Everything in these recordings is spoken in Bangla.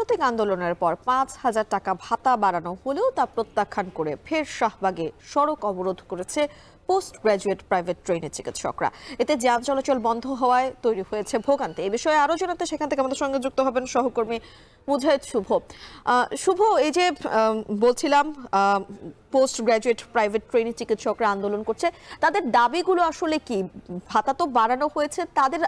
সাম্প্রতিক আন্দোলনের পর ৫,০০০ টাকা ভাতা বাড়ানো হলেও তা প্রত্যাখ্যান করে ফের শাহবাগে সড়ক অবরোধ করেছে পোস্ট গ্রাজুয়েট প্রাইভেট ট্রেনের চিকিৎসকরা। এতে যান চলাচল বন্ধ হওয়ায় তৈরি হয়েছে ভোগান্তি। এই বিষয়ে আরো জানাতে সেখান থেকে আমাদের সঙ্গে যুক্ত হবেন সহকর্মী মুজাহিদ শুভ। শুভ, এই যে বলছিলাম পোস্ট গ্রাজুয়েট প্রাইভেট ট্রেনের চিকিৎসকরা আন্দোলন করছে, তাদের দাবিগুলো আসলে কি? ভাতা তো বাড়ানো হয়েছে, তাদের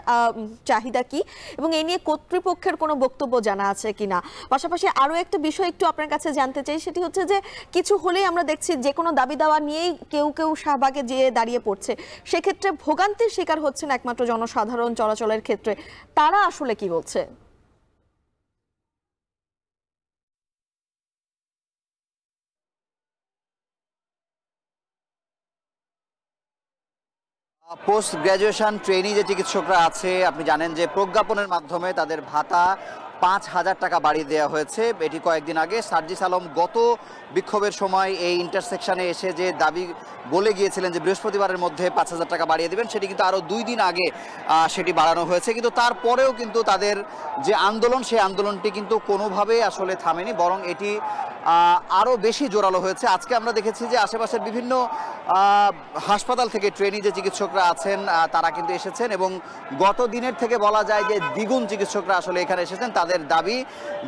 চাহিদা কি এবং এ নিয়ে কর্তৃপক্ষের কোনো বক্তব্য জানা আছে কিনা? পাশাপাশি আরো একটা বিষয় একটু আপনার কাছে জানতে চাই, সেটি হচ্ছে যে কিছু হলেই আমরা দেখছি যে কোনো দাবি দাওয়া নিয়েই কেউ কেউ শাহবাগে যেয়ে দাঁড়িয়ে পড়ছে, সেক্ষেত্রে ভোগান্তির শিকার হচ্ছেন একমাত্র জনসাধারণ চলাচলের ক্ষেত্রে। তারা আসলে কি বলছে? পোস্ট গ্র্যাজুয়েশন ট্রেনি যে চিকিৎসকরা আছে, আপনি জানেন যে প্রজ্ঞাপনের মাধ্যমে তাদের ভাতা ৫,০০০ টাকা বাড়িয়ে দেওয়া হয়েছে। এটি কয়েকদিন আগে সার্জিস আলম গত বিক্ষোভের সময় এই ইন্টারসেকশনে এসে যে দাবি বলে গিয়েছিলেন যে বৃহস্পতিবারের মধ্যে ৫,০০০ টাকা বাড়িয়ে দেবেন, সেটি কিন্তু আরও ২ দিন আগে সেটি বাড়ানো হয়েছে। কিন্তু তারপরেও কিন্তু তাদের যে আন্দোলন, সেই আন্দোলনটি কিন্তু কোনোভাবেই আসলে থামেনি, বরং এটি আরও বেশি জোরালো হয়েছে। আজকে আমরা দেখেছি যে আশেপাশের বিভিন্ন হাসপাতাল থেকে ট্রেনি যে চিকিৎসকরা আছেন তারা কিন্তু এসেছেন এবং গত দিনের থেকে বলা যায় যে দ্বিগুণ চিকিৎসকরা আসলে এখানে এসেছেন। তাদের দাবি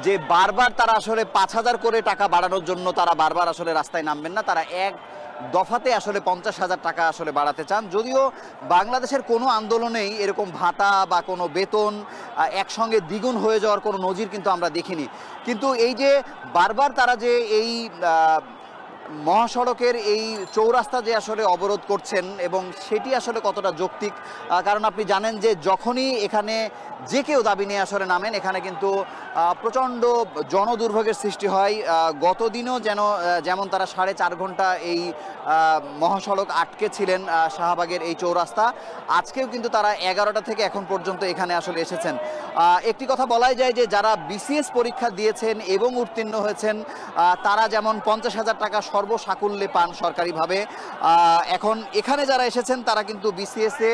যে বারবার তারা আসলে ৫,০০০ করে টাকা বাড়ানোর জন্য তারা বারবার আসলে রাস্তায় নামবেন না, তারা এক দফাতে আসলে ৫০,০০০ টাকা আসলে বাড়াতে চান। যদিও বাংলাদেশের কোনো আন্দোলনেই এরকম ভাতা বা কোনো বেতন একসঙ্গে দ্বিগুণ হয়ে যাওয়ার কোনো নজির কিন্তু আমরা দেখিনি। কিন্তু এই যে বারবার তারা যে এই মহাসড়কের এই চৌরাস্তা যে আসলে অবরোধ করছেন এবং সেটি আসলে কতটা যৌক্তিক, কারণ আপনি জানেন যে যখনই এখানে যে কেউ দাবি নিয়ে আসলে নামেন, এখানে কিন্তু প্রচণ্ড জনদুর্ভোগের সৃষ্টি হয়। গতদিনও যেমন তারা ৪.৫ ঘন্টা এই মহাসড়ক আটকে ছিলেন শাহবাগের এই চৌরাস্তা, আজকেও কিন্তু তারা ১১টা থেকে এখন পর্যন্ত এখানে আসলে এসেছেন। একটি কথা বলাই যায় যে যারা বিসিএস পরীক্ষা দিয়েছেন এবং উত্তীর্ণ হয়েছেন তারা যেমন ৫০,০০০ টাকা সর্বসাকুল্যে পান সরকারিভাবে, এখন এখানে যারা এসেছেন তারা কিন্তু বিসিএসে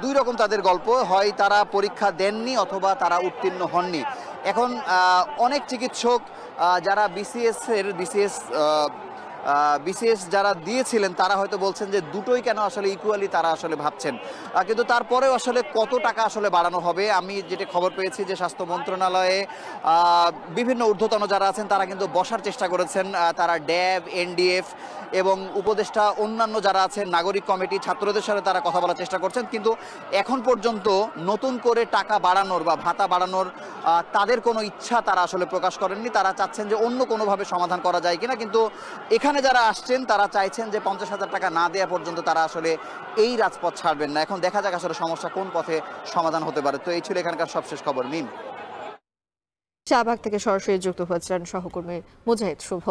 ২ রকম তাদের গল্প, হয় তারা পরীক্ষা দেননি অথবা তারা উত্তীর্ণ হননি। এখন অনেক চিকিৎসক যারা বিসিএস যারা দিয়েছিলেন তারা হয়তো বলছেন যে দুটোই কেন আসলে ইকুয়ালি তারা আসলে ভাবছেন, কিন্তু তারপরেও আসলে কত টাকা আসলে বাড়ানো হবে। আমি যেটা খবর পেয়েছি যে স্বাস্থ্য মন্ত্রণালয়ে বিভিন্ন ঊর্ধ্বতন যারা আছেন তারা কিন্তু বসার চেষ্টা করেছেন, তারা ড্যাব, এনডিএফ এবং উপদেষ্টা অন্যান্য যারা আছেন, নাগরিক কমিটি, ছাত্রদের সাথে তারা কথা বলার চেষ্টা করছেন, কিন্তু এখন পর্যন্ত নতুন করে টাকা বাড়ানোর বা ভাতা বাড়ানোর তাদের কোনো ইচ্ছা তারা আসলে প্রকাশ করেননি। তারা চাচ্ছেন যে অন্য কোনোভাবে সমাধান করা যায় কিনা, কিন্তু এখানে যারা আসছেন তারা চাইছেন যে ৫০,০০০ টাকা না দেওয়া পর্যন্ত তারা আসলে এই রাজপথ ছাড়বেন না। এখন দেখা যাক আসলে সমস্যা কোন পথে সমাধান হতে পারে। তো এই ছিল এখানকার সবশেষ খবর। মিম, শাহবাগ থেকে সরাসরি যুক্ত হয়েছিলেন সহকর্মী মুজাহিদ শুভ।